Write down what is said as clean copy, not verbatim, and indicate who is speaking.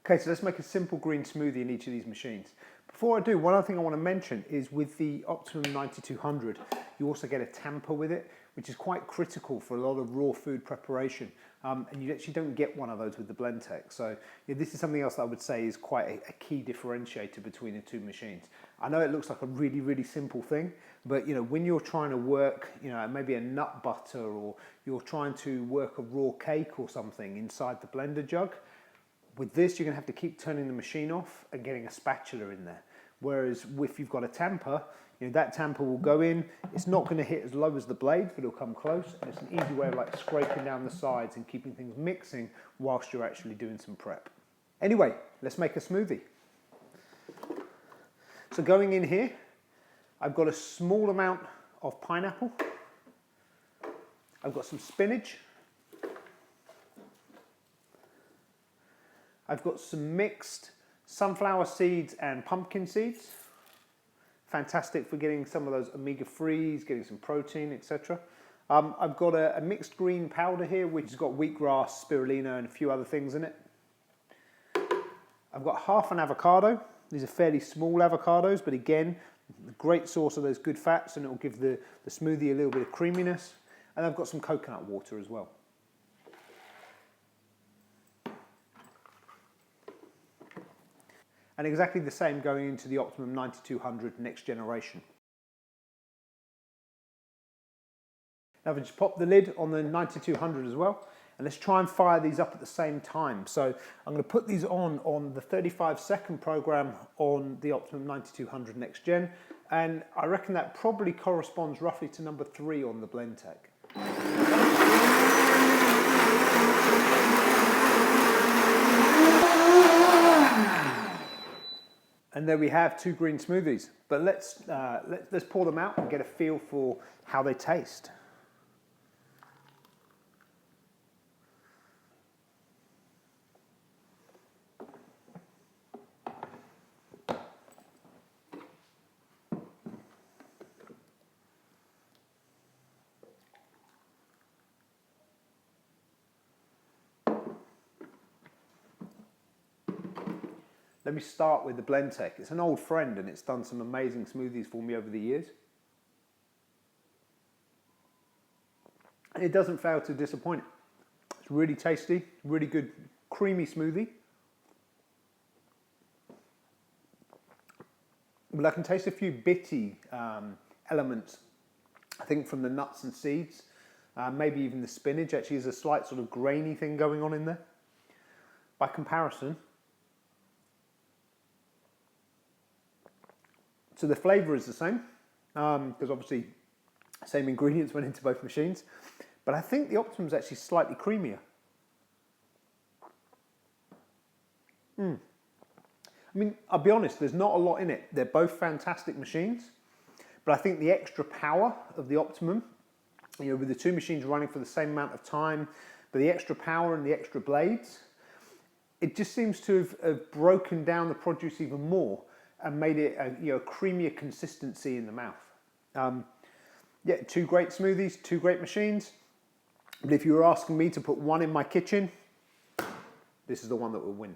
Speaker 1: Okay, so let's make a simple green smoothie in each of these machines. Before I do, one other thing I want to mention is with the Optimum 9200, you also get a tamper with it, which is quite critical for a lot of raw food preparation. And you actually don't get one of those with the Blendtec. So this is something else that I would say is quite a key differentiator between the two machines. I know it looks like a really, really simple thing, but when you're trying to work, maybe a nut butter, or you're trying to work a raw cake or something inside the blender jug, with this, you're going to have to keep turning the machine off and getting a spatula in there. Whereas if you've got a tamper, that tamper will go in. It's not going to hit as low as the blade, but it'll come close. And it's an easy way of like scraping down the sides and keeping things mixing whilst you're actually doing some prep. Anyway, let's make a smoothie. So going in here, I've got a small amount of pineapple. I've got some spinach. I've got some mixed sunflower seeds and pumpkin seeds. Fantastic for getting some of those omega-3s, getting some protein, etc. I've got a mixed green powder here, which has got wheatgrass, spirulina, and a few other things in it. I've got half an avocado. These are fairly small avocados, but again, a great source of those good fats, and it will give the smoothie a little bit of creaminess. And I've got some coconut water as well. And exactly the same going into the Optimum 9200 next generation. Now I've just popped the lid on the 9200 as well, and let's try and fire these up at the same time. So I'm going to put these on the 35-second program on the Optimum 9200 next gen, and I reckon that probably corresponds roughly to number 3 on the Blendtec. And there we have 2 green smoothies. But let's pour them out and get a feel for how they taste. Let me start with the Blendtec. It's an old friend and it's done some amazing smoothies for me over the years. And it doesn't fail to disappoint. It's really tasty, really good creamy smoothie. But I can taste a few bitty elements, I think, from the nuts and seeds. Maybe even the spinach actually has a slight sort of grainy thing going on in there. By comparison, so the flavour is the same, because obviously same ingredients went into both machines, but I think the Optimum's actually slightly creamier. I mean, I'll be honest, there's not a lot in it. They're both fantastic machines, but I think the extra power of the Optimum, with the 2 machines running for the same amount of time, but the extra power and the extra blades, it just seems to have broken down the produce even more and made it a creamier consistency in the mouth. Yeah, 2 great smoothies, 2 great machines. But if you were asking me to put one in my kitchen, this is the one that will win.